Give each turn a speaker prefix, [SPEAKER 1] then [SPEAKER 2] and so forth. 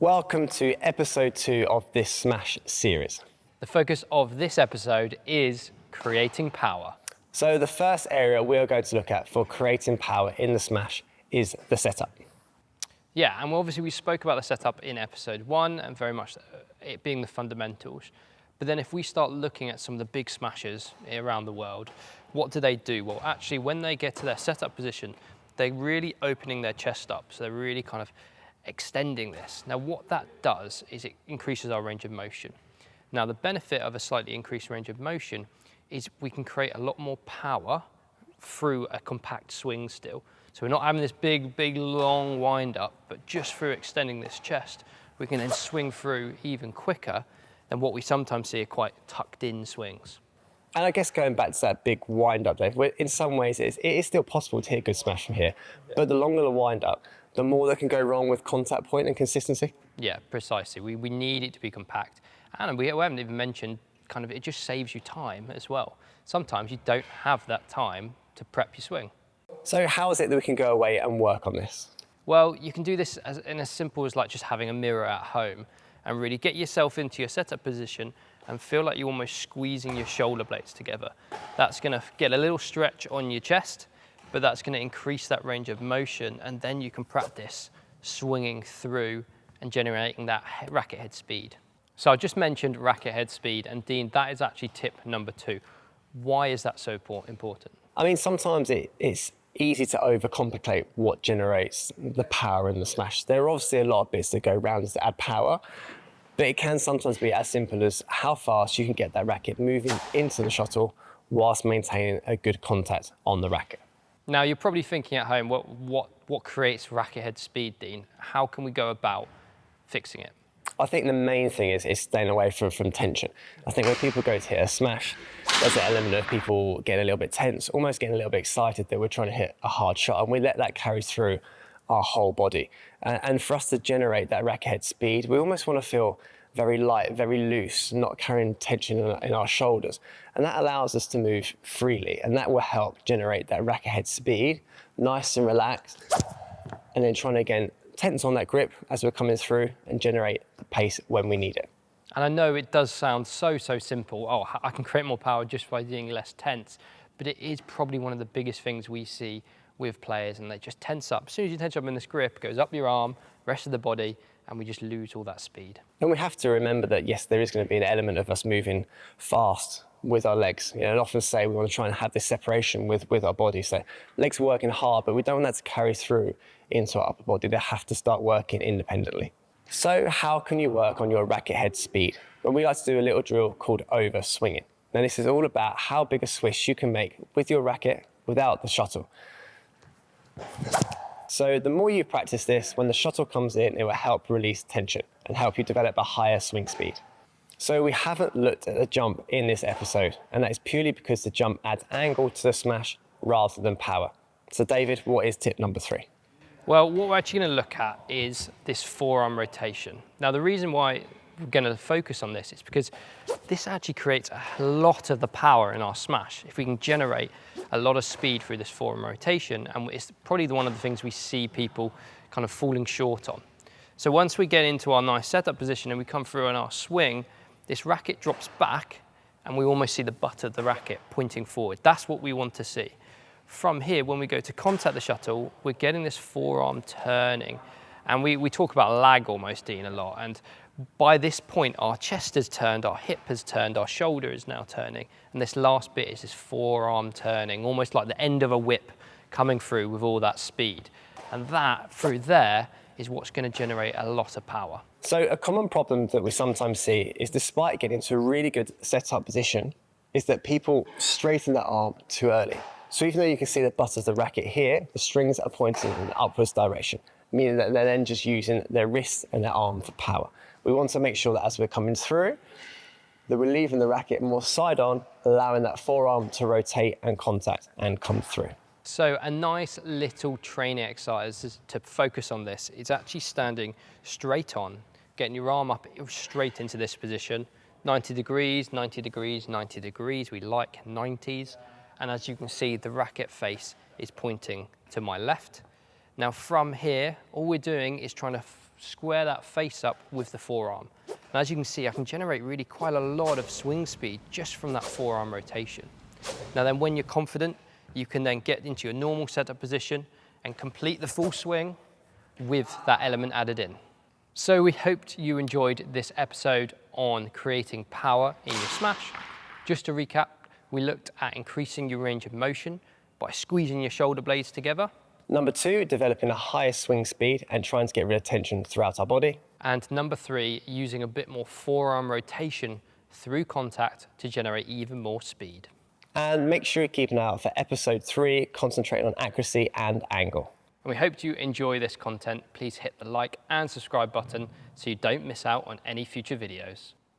[SPEAKER 1] Welcome to episode 2 of this Smash series.
[SPEAKER 2] The focus of this episode is creating power.
[SPEAKER 1] So the first area we're going to look at for creating power in the Smash is the setup.
[SPEAKER 2] Yeah, and obviously we spoke about the setup in episode 1 and very much it being the fundamentals. But then if we start looking at some of the big smashers around the world, what do? Well, actually, when they get to their setup position, they're really opening their chest up. So they're really kind of extending this. Now, what that does is it increases our range of motion. Now, the benefit of a slightly increased range of motion is we can create a lot more power through a compact swing still. So we're not having this big, long wind up, but just through extending this chest, we can then swing through even quicker than what we sometimes see are quite tucked in swings.
[SPEAKER 1] And I guess going back to that big wind-up, Dave, in some ways it is still possible to hit a good smash from here, but the longer the wind-up, the more that can go wrong with contact point and consistency.
[SPEAKER 2] Yeah, precisely. We need it to be compact. And we haven't even mentioned kind of it just saves you time as well. Sometimes you don't have that time to prep your swing.
[SPEAKER 1] So how is it that we can go away and work on this?
[SPEAKER 2] Well, you can do this in as simple as like just having a mirror at home and really get yourself into your setup position and feel like you're almost squeezing your shoulder blades together. That's going to get a little stretch on your chest, but that's going to increase that range of motion, and then you can practice swinging through and generating that racket head speed. So I just mentioned racket head speed, and Dean, that is actually tip number 2. Why is that so important?
[SPEAKER 1] I mean, sometimes it's easy to overcomplicate what generates the power in the smash. There are obviously a lot of bits that go around to add power, but it can sometimes be as simple as how fast you can get that racket moving into the shuttle whilst maintaining a good contact on the racket.
[SPEAKER 2] Now, you're probably thinking at home, what creates racket head speed, Dean? How can we go about fixing it?
[SPEAKER 1] I think the main thing is staying away from tension. I think when people go to hit a smash, there's an element of people getting a little bit tense, almost getting a little bit excited that we're trying to hit a hard shot, and we let that carry through our whole body. And for us to generate that racket head speed, we almost want to feel very light, very loose, not carrying tension in our shoulders. And that allows us to move freely, and that will help generate that racket head speed, nice and relaxed, and then trying to, again, tense on that grip as we're coming through and generate the pace when we need it.
[SPEAKER 2] And I know it does sound so simple. Oh, I can create more power just by being less tense, but it is probably one of the biggest things we see with players, and they just tense up. As soon as you tense up in this grip, it goes up your arm, rest of the body, and we just lose all that speed.
[SPEAKER 1] And we have to remember that, yes, there is going to be an element of us moving fast with our legs. You know, and often say we want to try and have this separation with our body. So legs are working hard, but we don't want that to carry through into our upper body. They have to start working independently. So how can you work on your racket head speed? Well, we like to do a little drill called over swinging. Now, this is all about how big a swish you can make with your racket without the shuttle. So the more you practice this, when the shuttle comes in, it will help release tension and help you develop a higher swing speed. So we haven't looked at the jump in this episode, and that is purely because the jump adds angle to the smash rather than power. So David, what is tip number 3?
[SPEAKER 2] Well, what we're actually going to look at is this forearm rotation. Now, the reason why we're going to focus on this is because this actually creates a lot of the power in our smash. If we can generate a lot of speed through this forearm rotation, and it's probably one of the things we see people kind of falling short on. So once we get into our nice setup position and we come through on our swing, this racket drops back and we almost see the butt of the racket pointing forward. That's what we want to see. From here, when we go to contact the shuttle, we're getting this forearm turning. And we talk about lag almost, Dean, a lot. And by this point, our chest has turned, our hip has turned, our shoulder is now turning. And this last bit is this forearm turning, almost like the end of a whip coming through with all that speed. And that, through there, is what's going to generate a lot of power.
[SPEAKER 1] So a common problem that we sometimes see is, despite getting into a really good setup position, is that people straighten their arm too early. So even though you can see the butt of the racket here, the strings are pointing in an upwards direction, meaning that they're then just using their wrist and their arm for power. We want to make sure that as we're coming through, that we're leaving the racket more side on, allowing that forearm to rotate and contact and come through.
[SPEAKER 2] So a nice little training exercise to focus on this is actually standing straight on, getting your arm up straight into this position, 90 degrees, 90 degrees, 90 degrees. We like 90s. And as you can see, the racket face is pointing to my left. Now from here, all we're doing is trying to square that face up with the forearm. And as you can see, I can generate really quite a lot of swing speed just from that forearm rotation. Now then, when you're confident, you can then get into your normal setup position and complete the full swing with that element added in. So we hoped you enjoyed this episode on creating power in your smash. Just to recap, we looked at increasing your range of motion by squeezing your shoulder blades together.
[SPEAKER 1] Number 2, developing a higher swing speed and trying to get rid of tension throughout our body.
[SPEAKER 2] And number 3, using a bit more forearm rotation through contact to generate even more speed.
[SPEAKER 1] And make sure you keep an eye out for episode 3, concentrating on accuracy and angle.
[SPEAKER 2] And we hope you enjoy this content. Please hit the like and subscribe button so you don't miss out on any future videos.